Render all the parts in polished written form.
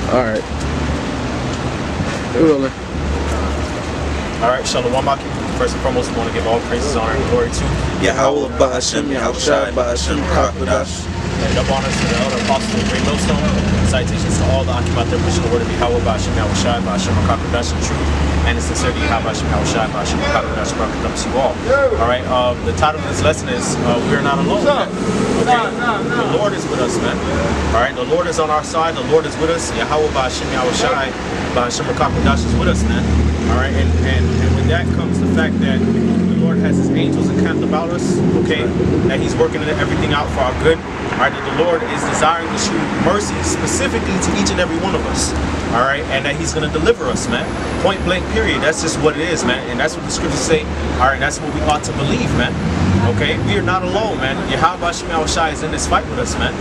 All right. We're rolling. All right, Shalom Maki. First and foremost, we want to give all praises, honor, and glory to Yahweh Ba'ashem, Yahushai Ba'ashem, Rakadash. and double honors to the elder apostles of the Great Millstone. Citations to all the Akim out there pushing the word of Yahweh Ba'ashem, Yahushai Ba'ashem, Rakadash, in truth and in sincerity. Yahweh Ba'ashem, Yahushai Ba'ashem, Rakadash, Rakadash to you all. All right, the title of this lesson is we are not alone. Man. Okay, the Lord is with us, man. All right, the Lord is on our side. The Lord is with us. Yahweh Ba'ashem, Yahushai Ba'ashem, Rakadash is with us, man. All right, and with that comes the fact that the Lord has His angels encamped about us, okay, that He's working everything out for our good, all right, that the Lord is desiring to show mercy specifically to each and every one of us, all right, and that He's going to deliver us, man, point blank period. That's just what it is, man, and that's what the scriptures say, all right, that's what we ought to believe, man. Okay, we are not alone, man. Yahweh Ba'ashem Yahushai is in this fight with us, man.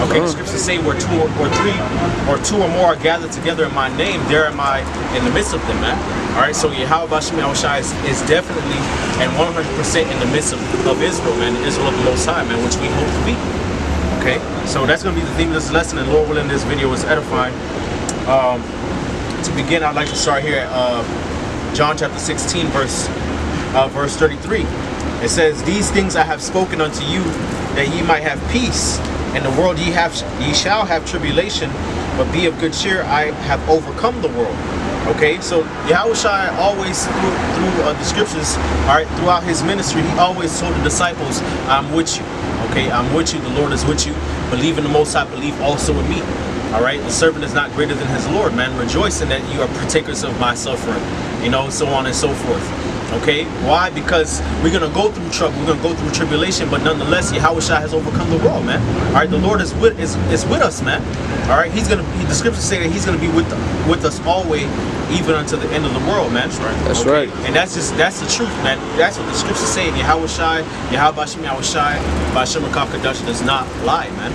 Okay, the scriptures say where two or more are gathered together in my name, there am I in the midst of them, man. All right, so Yahweh Ba'ashem Yahushai is definitely and 100% in the midst of Israel, man, the Israel of the Most High, man, which we hope to be. Okay, so that's going to be the theme of this lesson, and Lord willing, this video is edifying. To begin, I'd like to start here at John chapter 16, verse 33. It says, "These things I have spoken unto you, that ye might have peace. In the world ye shall have tribulation, but be of good cheer, I have overcome the world." Okay, so Yahushua always through the scriptures, all right, throughout his ministry, he always told the disciples, "I'm with you." Okay, I'm with you. The Lord is with you. Believe in the Most High. Believe also in me. All right, the servant is not greater than his Lord, man. Rejoicing that you are partakers of my suffering, you know, so on and so forth. Okay, why? Because we're gonna go through trouble, we're gonna go through tribulation, but nonetheless, Yahushua has overcome the world, man. All right, the Lord is with us, man. All right, the scriptures say that He's gonna be with us always, even unto the end of the world, man. That's right. That's right. And that's the truth, man. That's what the scriptures say. Yahushua, Yahweh Ba'ashem Yahushai, Ba'ashem Rakadash does not lie, man.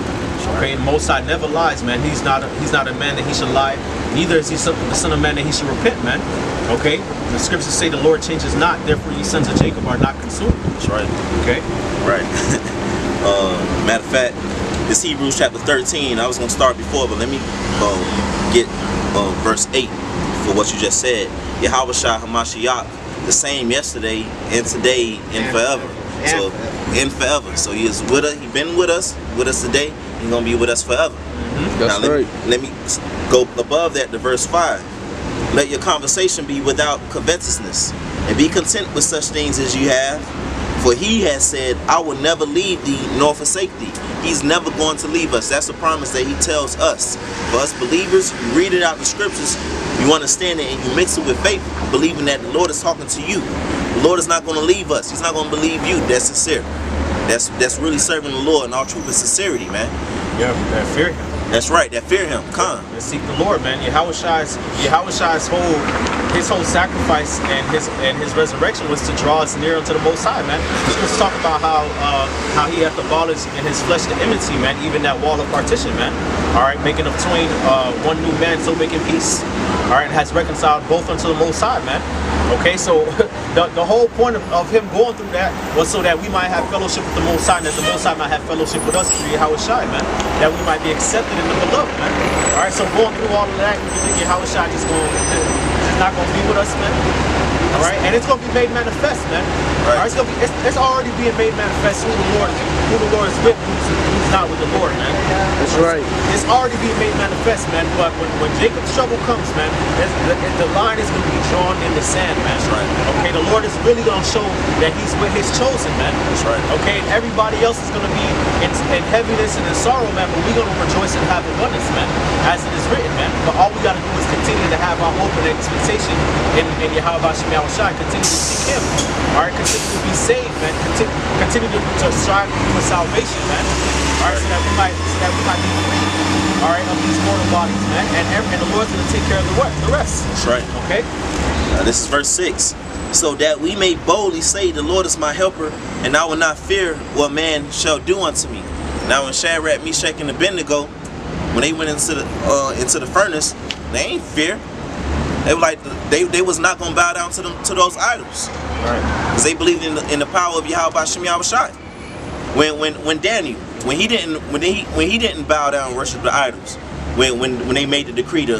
Okay, and Most High never lies, man. He's not a man that he should lie. Neither is he the son of man that he should repent, man. Okay, the scriptures say the Lord changes not, therefore ye sons of Jacob are not consumed. That's right. Okay. Right. Matter of fact, this Hebrews chapter 13. I was gonna start before, but let me get verse 8 for what you just said. Yahushua Hamashiach, the same yesterday and today and forever. So and forever. So he is with us. He been with us today. He's gonna be with us forever. That's now, right. Let me go above that to verse 5. Let your conversation be without covetousness, and be content with such things as you have. For he has said, I will never leave thee nor forsake thee. He's never going to leave us. That's a promise that he tells us. For us believers, you read it out the scriptures, you understand it, and you mix it with faith, believing that the Lord is talking to you. The Lord is not going to leave us. He's not going to believe you. That's sincere. That's really serving the Lord in all truth and sincerity, man. Yeah, that fear Him. That's right, that fear Him. Come. And seek the Lord, man. Yahushua's whole sacrifice and his resurrection was to draw us near unto the Most High, man. Let's talk about how He hath abolished in His flesh the enmity, man, even that wall of partition, man. All right, making of twain one new man, so making peace. All right, has reconciled both unto the Most High, man. Okay, so the whole point of Him going through that was so that we might have fellowship with the Most High, and that the Most High might have fellowship with us through Yahushua, man. That we might be accepted in the beloved, man. All right, so going through all of that, you think Yahushua just not going to be with us, man? All right, and it's going to be made manifest, man. Right. All right, it's already being made manifest who the Lord is with, who's not with the Lord, man. That's right. It's already being made manifest, man. But when Jacob's trouble comes, man, the line is going to be drawn in the sand, man. That's right. Okay, the Lord is really going to show that He's with His chosen, man. That's right. Okay, and everybody else is going to be in heaviness and in sorrow, man. But we're going to rejoice and have abundance, man, as it is written, man. But all we got to do is continue to have our hope and expectation in Yahweh Ba'ashem Yahushai. Continue to seek Him. All right, continue to be saved, man. Continue to strive for salvation, man. All right, so that we might be free. All right, of these mortal bodies, man. And the Lord's going to take care of the rest. That's right. Okay. This is verse 6. So that we may boldly say, the Lord is my helper, and I will not fear what man shall do unto me. Now when Shadrach, Meshach, and Abednego, when they went into the furnace, they ain't fear. They were like they was not gonna bow down to those idols, right? Because they believed in the power of Yahweh Ba'ashem Yahushai. When Daniel, when he didn't bow down and worship the idols, when they made the decree to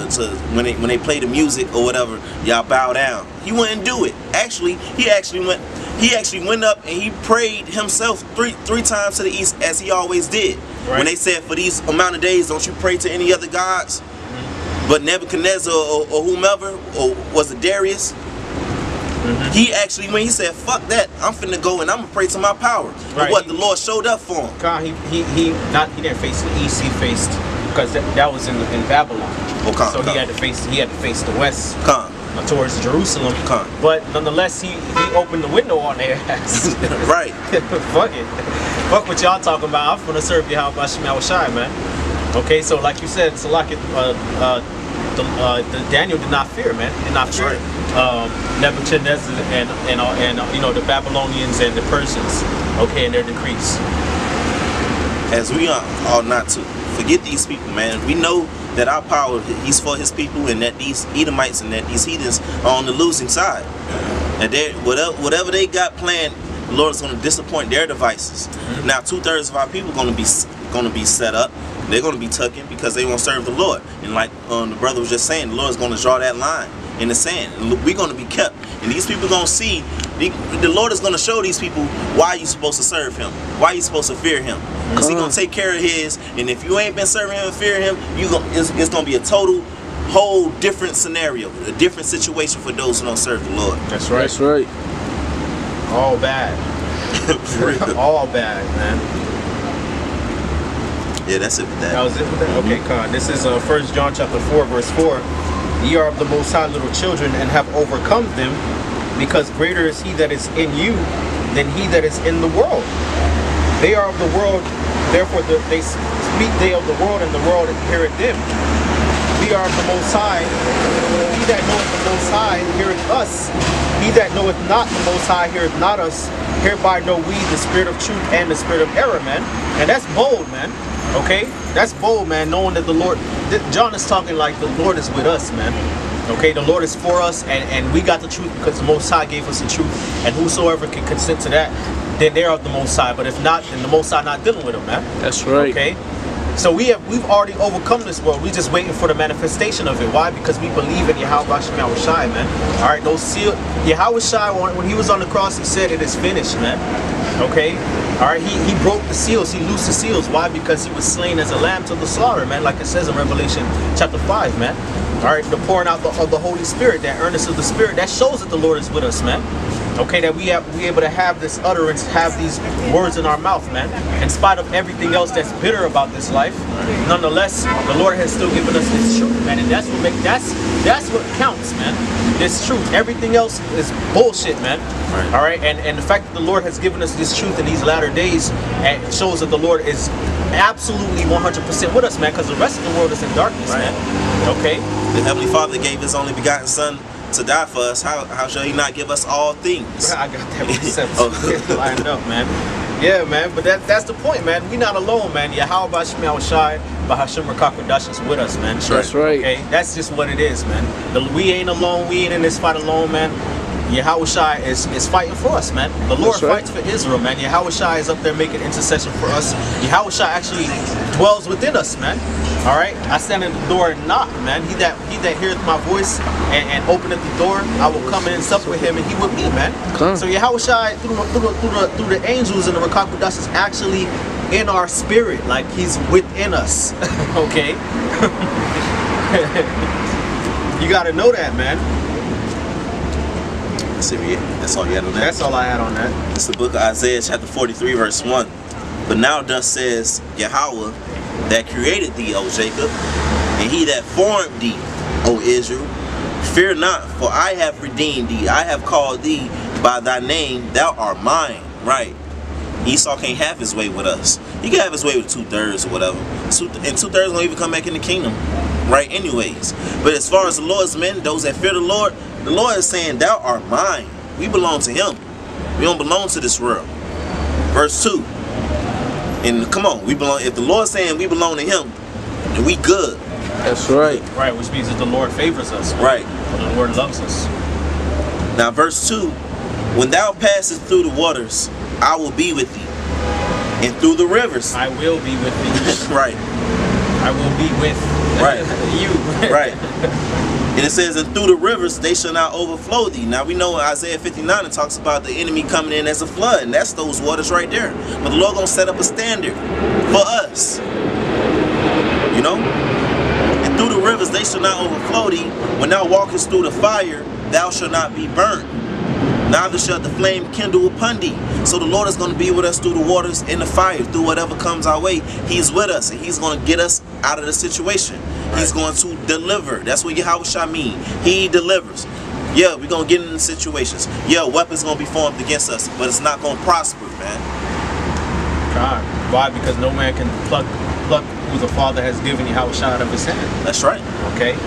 when they play the music or whatever, y'all bow down. He wouldn't do it. Actually, he actually went up and he prayed himself three times to the east, as he always did. Right. When they said, for these amount of days, don't you pray to any other gods? But Nebuchadnezzar or whomever, or was it Darius? He actually, when he said, fuck that, I'm finna go and I'm gonna pray to my power. Right. And what, the Lord showed up for him. God, he didn't face the east, he faced, because that was in Babylon. So he had to face the west. Towards Jerusalem. But nonetheless, he opened the window on their ass. Right. Fuck it. Fuck what y'all talking about. I'm gonna serve Yahweh Hashem Yahushai, man. Okay, so like you said, so like Daniel did not fear, man. He did not fear Nebuchadnezzar and you know, the Babylonians and the Persians. Okay, and their decrees. As we are not to forget these people, man. We know that our power, he's for his people, and that these Edomites and that these heathens are on the losing side. And whatever they got planned, the Lord is going to disappoint their devices. Now, 2/3 of our people are going to be set up. They're going to be tucking because they won't serve the Lord. And like the brother was just saying, the Lord is going to draw that line in the sand. And we're going to be kept. And these people are going to see, the Lord is going to show these people why you're supposed to serve him, why you're supposed to fear him. Because he's going to take care of his. And if you ain't been serving him and fearing him, it's going to be a whole different scenario, a different situation for those who don't serve the Lord. That's right. That's right. All bad. All bad, man. Yeah, that's it with that. That was it with that? Okay, God. This is 1 John chapter 4, verse 4. Ye are of the Most High, little children, and have overcome them, because greater is he that is in you than he that is in the world. They are of the world, therefore they speak they of the world, and the world heareth them. We are of the Most High. He that knoweth the Most High heareth us. He that knoweth not the Most High heareth not us. Hereby know we the spirit of truth and the spirit of error, man. And that's bold, man. Okay? That's bold, man, knowing that the Lord, John is talking like the Lord is with us, man. Okay? The Lord is for us, and we got the truth because the Most High gave us the truth. And whosoever can consent to that, then they're of the Most High. But if not, then the Most High not dealing with them, man. That's right. Okay? So we've already overcome this world. We're just waiting for the manifestation of it. Why? Because we believe in Yahweh Hashem Yahushai, man. All right, those seals. Yahweh Shai, when he was on the cross, he said, "It is finished," man. Okay. All right. He broke the seals. He loosed the seals. Why? Because he was slain as a lamb to the slaughter, man. Like it says in Revelation chapter 5, man. All right. The pouring out of the Holy Spirit, that earnest of the Spirit, that shows that the Lord is with us, man. Okay, that we able to have this utterance, have these words in our mouth, man. In spite of everything else that's bitter about this life, nonetheless, the Lord has still given us this truth, man, and that's what counts, man. This truth. Everything else is bullshit, man. Right. All right, and the fact that the Lord has given us this truth in these latter days, and it shows that the Lord is absolutely 100% with us, man. Because the rest of the world is in darkness, man. Okay. The Heavenly Father gave His only begotten Son to die for us. How shall He not give us all things? I got that with lined up, man. Yeah, man, but that's the point, man. We not alone, man. Yahweh Hashem Yahushai, Bahashem Rakakadash is with us, man. That's right. Okay, that's just what it is, man. We ain't alone. We ain't in this fight alone, man. Yahushai is fighting for us, man. The Lord fights for Israel, man. Yahushai is up there making intercession for us. Yahushai actually dwells within us, man. All right, I stand at the door and knock, man. He that heareth my voice and openeth the door, I will come in and sup with him, and he with me, man. So Yahushai through the angels and the Rakakudash is actually in our spirit, like he's within us. Okay, you got to know that, man. That's all you had on that? That's all I had on that. It's the book of Isaiah chapter 43 verse 1. But now thus says Yahweh that created thee, O Jacob, and he that formed thee, O Israel. Fear not, for I have redeemed thee. I have called thee by thy name. Thou art mine. Right. Esau can't have his way with us. He can have his way with 2/3 or whatever. And 2/3 won't even come back in the kingdom. Right, anyways. But as far as the Lord's men, those that fear the Lord is saying, thou art mine. We belong to him. We don't belong to this world. Verse 2. And come on, we belong. If the Lord's saying we belong to him, then we good. That's right. Right, which means that the Lord favors us. Right. The Lord loves us. Now verse 2. When thou passest through the waters, I will be with thee. And through the rivers, I will be with thee. Right. I will be with Right. You. Right. And it says, and through the rivers they shall not overflow thee. Now we know in Isaiah 59 it talks about the enemy coming in as a flood, and that's those waters right there. But the Lord gonna set up a standard for us. You know? And through the rivers they shall not overflow thee. When thou walkest through the fire, thou shalt not be burnt. Neither shall the flame kindle upon thee. So the Lord is going to be with us through the waters and the fire, through whatever comes our way. He's with us, and He's going to get us out of the situation. Right. He's going to deliver. That's what Yahushua mean. He delivers. Yeah, we're going to get into situations. Yeah, weapons going to be formed against us, but it's not going to prosper, man. God. Why? Because no man can pluck who the Father has given Yahushua out of his hand. That's right. Okay?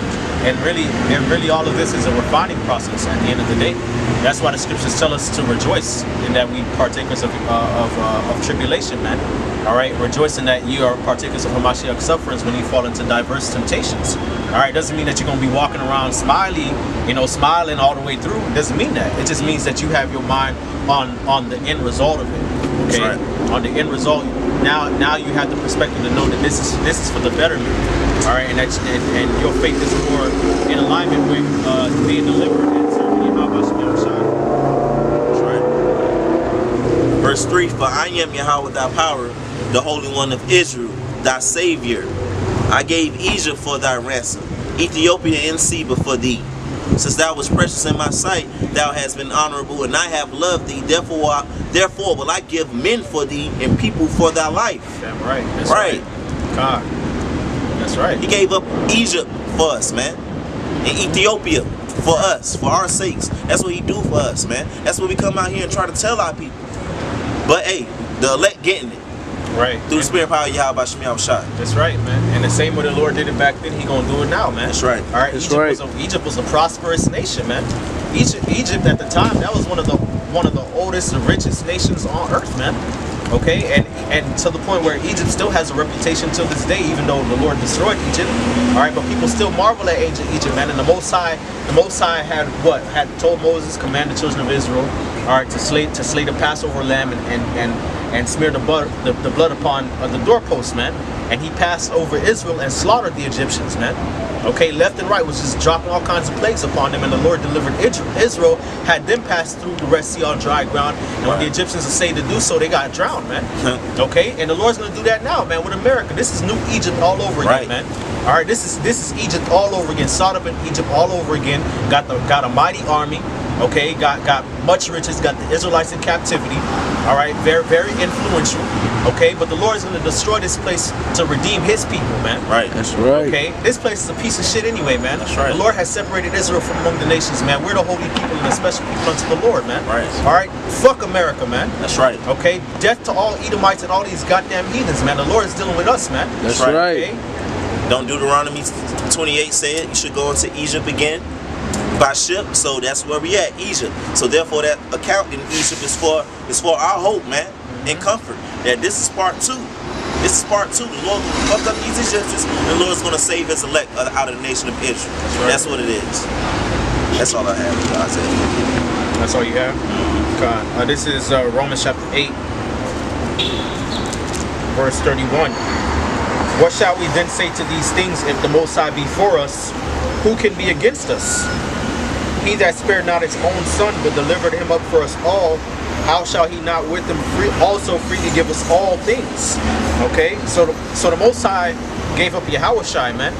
And really all of this is a refining process at the end of the day. That's why the scriptures tell us to rejoice in that we partakers of tribulation, man. All right, rejoice in that you are partakers of Hamashiach's sufferings when you fall into diverse temptations. All right, doesn't mean that you're going to be walking around smiling all the way through. It doesn't mean that. It just means that you have your mind on the end result of it. Okay, that's right. On the end result. Now you have the perspective to know that this is for the betterment. All right, and your faith is more in alignment with being delivered and serving Yahushua. That's right. Verse 3: For I am Yahweh thy power, the Holy One of Israel, thy Savior. I gave Egypt for thy ransom, Ethiopia and Seba for thee. Since thou was precious in my sight, thou hast been honorable, and I have loved thee. Therefore will I give men for thee and people for thy life. Damn right. That's right. God. That's right. He gave up Egypt for us, man. And Ethiopia for us, for our sakes. That's what He do for us, man. That's what we come out here and try to tell our people. But hey, the elect getting it. Right. Through the spirit power of Yahweh Shemiah Shai. That's right, man. And the same way the Lord did it back then, He gonna do it now, man. That's right. All right. Egypt was a prosperous nation, man. Egypt at the time, that was one of the oldest and richest nations on earth, man. Okay, and to the point where Egypt still has a reputation till this day, even though the Lord destroyed Egypt. All right, but people still marvel at ancient Egypt, man. And the Most High had told Moses, command the children of Israel, all right, to slay the Passover lamb and smear the blood upon the doorpost, man. And He passed over Israel and slaughtered the Egyptians, man. Okay, left and right was just dropping all kinds of plagues upon them, and the Lord delivered Israel, had them pass through the Red Sea on dry ground, and when the Egyptians essayed to do so, they got drowned, man. Okay, and the Lord's gonna do that now, man, with America. This is new Egypt all over again, man. All right, this is Egypt all over again. Sodom and Egypt all over again. Got a mighty army. Okay, got much riches. Got the Israelites in captivity. All right, very very influential. Okay, but the Lord is going to destroy this place to redeem His people, man. Right. That's right. Okay, this place is a piece of shit anyway, man. That's right. The Lord has separated Israel from among the nations, man. We're the holy people and the special people unto the Lord, man. Right. All right, fuck America, man. That's right. Okay, death to all Edomites and all these goddamn heathens, man. The Lord is dealing with us, man. That's right. Okay? Don't Deuteronomy 28 say it? You should go into Egypt again by ship. So that's where we at, Egypt. So therefore that account in Egypt is for our hope, man, and comfort. That this is part 2. This is part 2. The Lord will fuck up these Egyptians, and the Lord's going to save His elect out of the nation of Israel. That's what it is. That's all I have, Isaiah. That's all you have? God. This is Romans chapter 8, verse 31. What shall we then say to these things? If the Most High be for us, who can be against us? He that spared not His own Son, but delivered Him up for us all, how shall He not with Him also freely give us all things? Okay, so the Most High gave up Yahushua, man.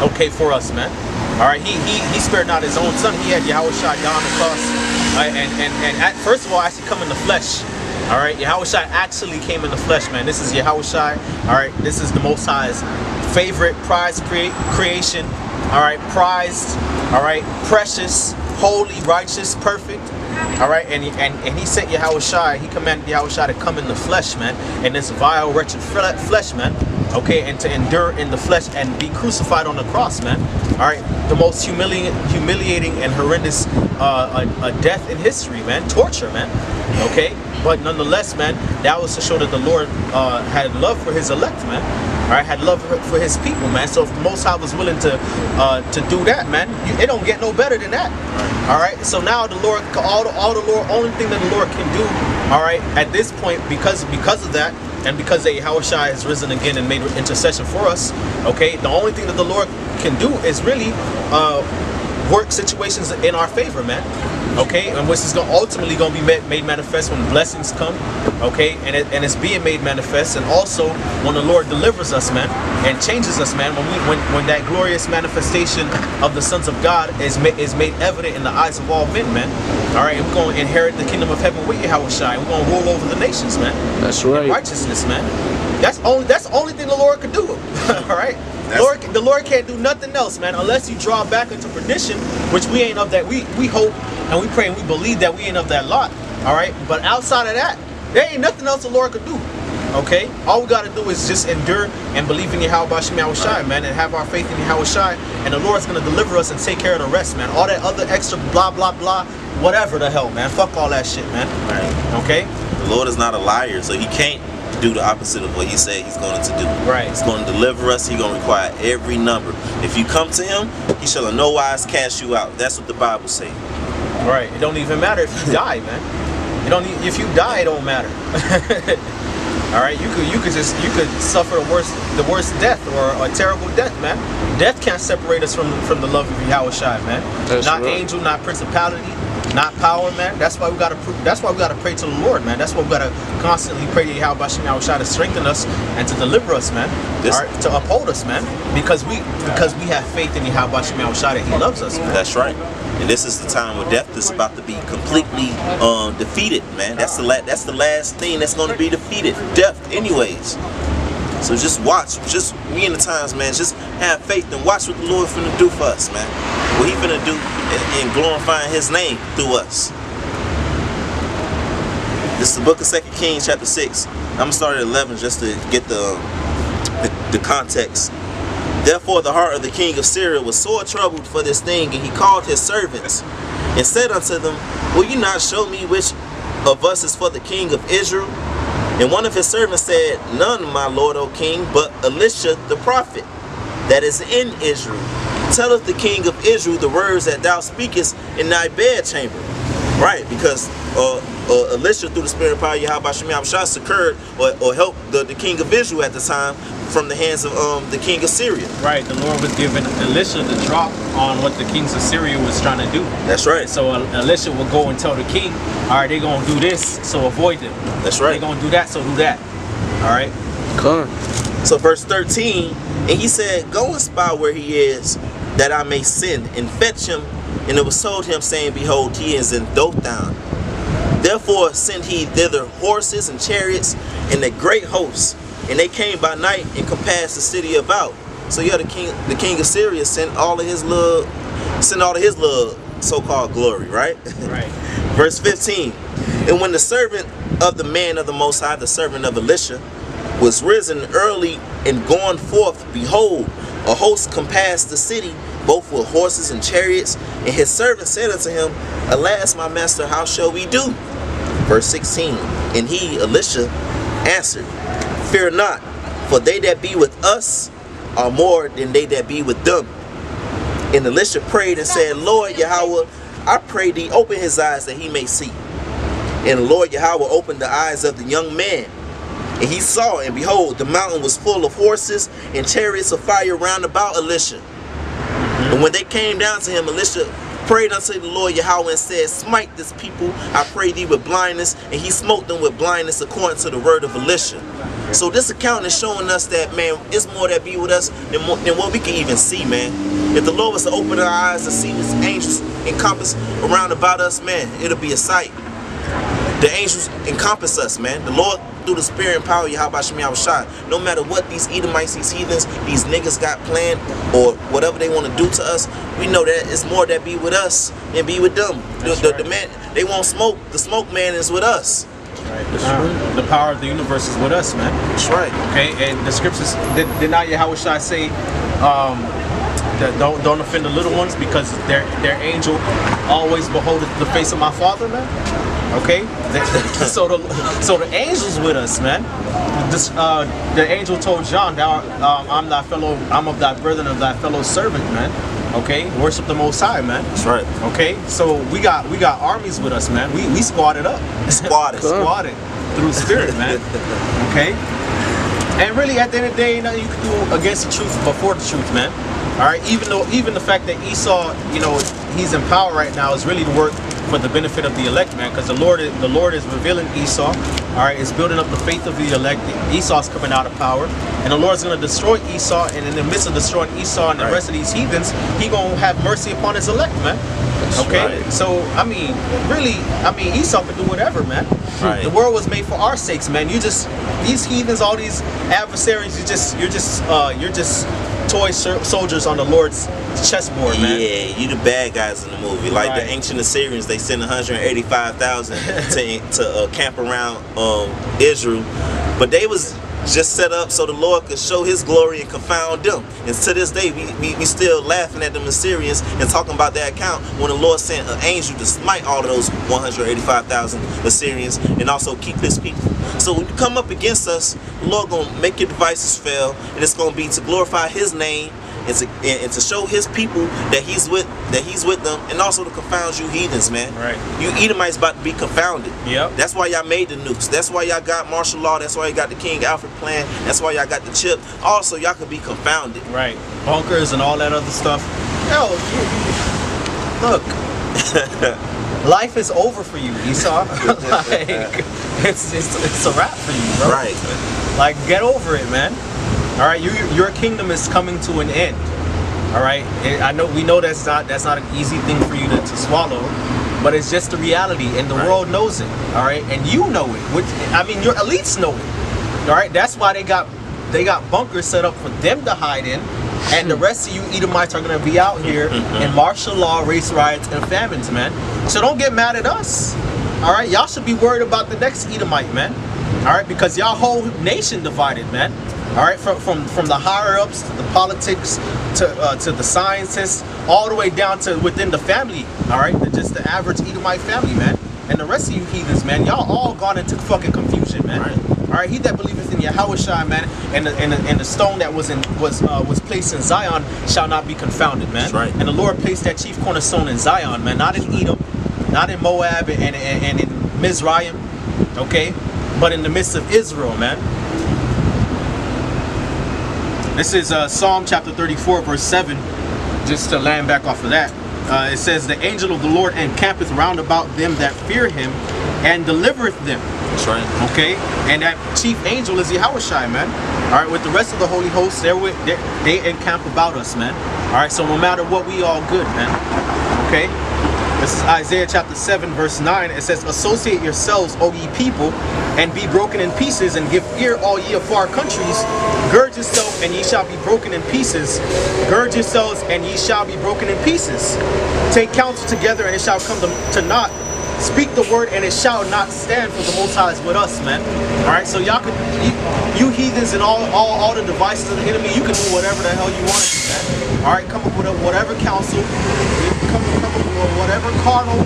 Okay, for us, man. All right, he spared not His own Son. He had Yahushua down on the cross, and first of all, actually come in the flesh. All right, Yahushua actually came in the flesh, man. This is Yahushua. All right, this is the Most High's favorite prized creation. All right, prized. All right, precious, holy, righteous, perfect. All right, and He sent Yahushua. He commanded Yahushua to come in the flesh, man, in this vile, wretched flesh, man. Okay, and to endure in the flesh and be crucified on the cross, man. All right, the most humiliating and horrendous a death in history, man. Torture, man. Okay, but nonetheless, man, that was to show that the Lord had love for His elect, man. All right, had love for His people, man. So if the Most High was willing to do that, man, it don't get no better than that. All right, so now the Lord, all the Lord, only thing that the Lord can do, all right, at this point, because of that, and because that Yahushua has risen again and made intercession for us, okay, the only thing that the Lord can do is really work situations in our favor, man. Okay, and which is ultimately going to be made manifest when blessings come. Okay, and it's being made manifest, and also when the Lord delivers us, man, and changes us, man. When that glorious manifestation of the sons of God is made evident in the eyes of all men, man. All right, we're going to inherit the kingdom of heaven with Yahushua. We're going to rule over the nations, man. That's right. In righteousness, man. That's the only thing the Lord could do. All right. The Lord can't do nothing else, man, unless you draw back into perdition, which we ain't of that. We hope and we pray and we believe that we ain't of that lot. All right. But outside of that, there ain't nothing else the Lord could do. Okay. All we got to do is just endure and believe in Yahweh Shem Yahushua, man, and have our faith in Yahushua, and the Lord's gonna deliver us and take care of the rest, man. All that other extra blah blah blah, whatever the hell, man. Fuck all that shit, man. Right. Okay. The Lord is not a liar, so he can't do the opposite of what he said he's going to do. Right. He's going to deliver us. He's going to require every number. If you come to him, he shall in no wise cast you out. That's what the Bible says. Right. It don't even matter if you die, man. You don't need, if you die, it don't matter. All right. You could suffer the worst death or a terrible death, man. Death can't separate us from the love of Yahushua, man. That's not right. Angel, not principality, not power, man. That's why we gotta pray to the Lord, man. That's why we gotta constantly pray to Yahushua to strengthen us and to deliver us, man. All right, to uphold us, man. Because we have faith in Yahushua that He loves us, man. That's right. And this is the time where death is about to be completely defeated, man. That's the last thing that's going to be defeated. Death, anyways. So just watch. Just we in the times, man. Just have faith and watch what the Lord finna do for us, man. What He finna do in glorifying His name through us. This is the book of 2 Kings, chapter 6. I'm gonna start at 11 just to get the context. Therefore the heart of the king of Syria was sore troubled for this thing, and he called his servants and said unto them, will you not show me which of us is for the king of Israel? And one of his servants said, none, my lord, O king, but Elisha the prophet, that is in Israel, telleth the king of Israel the words that thou speakest in thy bedchamber. Right, because Elisha, through the spirit of power, Yahweh Shem Yahushua, secured or helped the king of Israel at the time from the hands of the king of Syria. Right, the Lord was giving Elisha the drop on what the kings of Syria was trying to do. That's right. So Elisha will go and tell the king, all right, they're going to do this, so avoid them. That's right. They're going to do that, so do that. All right. Come. So verse 13, and he said, go and spy where he is, that I may send and fetch him. And it was told him, saying, behold, he is in Dothan. Therefore sent he thither horses and chariots and a great host. And they came by night and compassed the city about. So yeah, the king of Syria sent all of his little so-called glory, right? Right. Verse 15. And when the servant of the man of the Most High, the servant of Elisha, was risen early and gone forth, behold, a host compassed the city, both with horses and chariots. And his servant said unto him, alas, my master, how shall we do? Verse 16. And he, Elisha, answered, fear not, for they that be with us are more than they that be with them. And Elisha prayed and said, Lord Yahweh, I pray thee, open his eyes that he may see. And the Lord Yahweh opened the eyes of the young man, and he saw, and behold, the mountain was full of horses and chariots of fire round about Elisha. And when they came down to him, Elisha prayed unto the Lord Yahweh and said, smite this people, I pray thee, with blindness. And he smote them with blindness according to the word of Elisha. So this account is showing us that, man, it's more that be with us than what we can even see, man. If the Lord was to open our eyes to see his angels encompass around about us, man, it'll be a sight. The angels encompass us, man. The Lord, through the spirit and power of Yahweh Shem Yahushua, no matter what these Edomites, these heathens, these niggas got planned, or whatever they want to do to us, we know that it's more that be with us than be with them. The man, they won't smoke. The smoke man is with us. Right. The power of the universe is with us, man. That's right. Okay, and the scriptures did not Yahushua say that don't offend the little ones, because their angel always beholdeth the face of my Father, man. Okay, so the angel's with us, man. The angel told John, I'm of thy brethren, of thy fellow servant, man. Okay, worship the Most High, man. That's right. Okay, so we got armies with us, man. We squatted up. Squatted. Squatted. through the Spirit, man. Okay? And really, at the end of the day, nothing you can do against the truth but for the truth, man. All right? Even the fact that Esau, you know, he's in power right now is really to work for the benefit of the elect, man, because the Lord is revealing Esau. All right, it's building up the faith of the elect. Esau's coming out of power, and the Lord's going to destroy Esau. And in the midst of destroying Esau and the rest of these heathens, he gonna have mercy upon his elect, man. Okay, so I mean, really, I mean, Esau can do whatever, man. The world was made for our sakes, man. You just these heathens, all these adversaries, you're just toy soldiers on the Lord's chessboard, man. Yeah, you the bad guys in the movie. Like the ancient Assyrians, they sent 185,000 to camp around Israel, but they was just set up so the Lord could show his glory and confound them. And to this day, we still laughing at them Assyrians and talking about that account when the Lord sent an angel to smite all of those 185,000 Assyrians and also keep his people. So when you come up against us, the Lord gonna make your devices fail, and it's gonna be to glorify his name and to show his people that he's with them, and also to confound you heathens, man. Right. You Edomites about to be confounded. Yep. That's why y'all made the nukes. That's why y'all got martial law. That's why you got the King Alfred plan. That's why y'all got the chip. Also, y'all could be confounded. Right. Bunkers and all that other stuff. Yo, look. Life is over for you, Esau. Like, it's a wrap for you, bro. Right. Like, get over it, man. All right, your kingdom is coming to an end. All right, we know that's not an easy thing for you to swallow, but it's just the reality, and the world knows it. All right, and you know it. Which, I mean, your elites know it. All right, that's why they got bunkers set up for them to hide in, and the rest of you Edomites are gonna be out here in martial law, race riots, and famines, man. So don't get mad at us. All right, y'all should be worried about the next Edomite, man. All right, because y'all whole nation divided, man. All right, from the higher ups to the politics to the scientists, all the way down to within the family. All right, just the average Edomite family, man, and the rest of you heathens, man, y'all all gone into fucking confusion, man. All right, he that believeth in Yahushua, man, and the stone that was placed in Zion shall not be confounded, man. And the Lord placed that chief cornerstone in Zion, man, not in Edom, not in Moab and in Mizraim, okay, but in the midst of Israel, man. This is Psalm chapter 34, verse 7, just to land back off of that. It says, the angel of the Lord encampeth round about them that fear him and delivereth them. That's right. Okay? And that chief angel is Yahushua, man. All right, with the rest of the holy hosts, they encamp about us, man. All right, so no matter what, we all good, man. Okay? This is Isaiah chapter 7, verse 9. It says, associate yourselves, O ye people, and be broken in pieces, and give ear, all ye of far countries. Gird yourself, and ye shall be broken in pieces. Gird yourselves, and ye shall be broken in pieces. Take counsel together, and it shall come to naught. Speak the word, and it shall not stand, for the Most High is with us, man. All right, so y'all could, you heathens and all the devices of the enemy, you can do whatever the hell you want to do, man. All right, come up with whatever counsel, come up with whatever carnal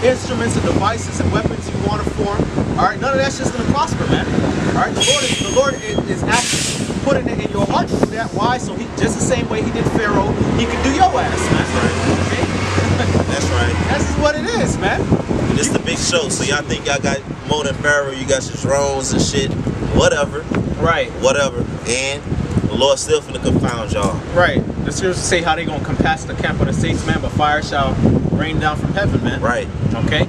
instruments and devices and weapons you want to form. All right, none of that's just gonna prosper, man. All right, the Lord is actually putting it in your heart to do that. Why? So he, just the same way he did Pharaoh, he can do your ass, man. Okay? That's right. That's just what it is, man. It's the big show, so y'all think y'all got more than Pharaoh, you got your drones and shit, whatever. Right. Whatever. And the Lord still finna confound y'all. Right. The scriptures say how they gonna compass the camp of the saints, man, but fire shall rain down from heaven, man. Right. Okay?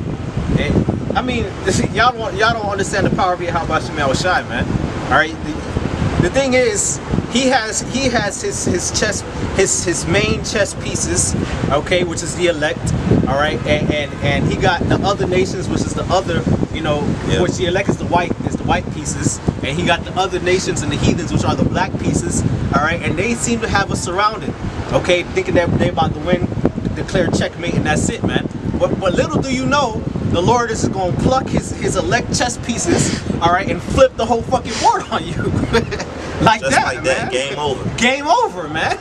And, I mean, y'all don't understand the power of Yahweh Shemel Shai, man. Alright? The thing is, he has his main chess pieces, okay, which is the elect, all right, and he got the other nations, which is the other, you know, which the elect is the white pieces, and he got the other nations and the heathens, which are the black pieces, all right, and they seem to have us surrounded, okay, thinking that they're about to win, declare checkmate, and that's it, man. But little do you know, the Lord is going to pluck his elect chess pieces, all right, and flip the whole fucking board on you. Just like that, man. Game over. Game over, man.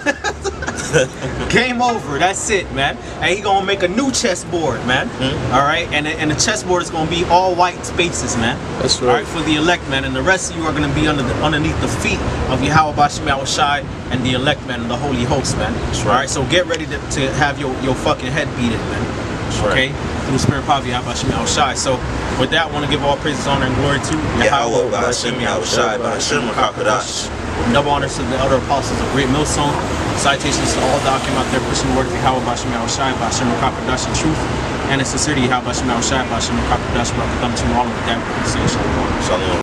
Game over. That's it, man. And he gonna make a new chessboard, man. All right, and the chessboard is gonna be all white spaces, man. That's right. All right, for the elect, man, and the rest of you are gonna be underneath the feet of Yahweh Bashim Shai and the elect, man, and the holy host, man. That's right. All right, so get ready to have your fucking head beat in, man. That's okay, right. Through the spirit of Yahweh Bashim Shai. So With that, I want to give all praises, honor, and glory to Yahweh, Ba'ashem, Yahushai, Ba'ashem, Rakakadash. Double honors to the elder apostles of Great Millstone. Citations to all that came out there pushing the word of Yahweh, Ba'ashem, Yahushai, Ba'ashem, Rakakadash, in truth. And in sincerity, Yahweh, Ba'ashem, Yahushai, Ba'ashem, Rakakadash, brought them to all of that conversation. Shalom.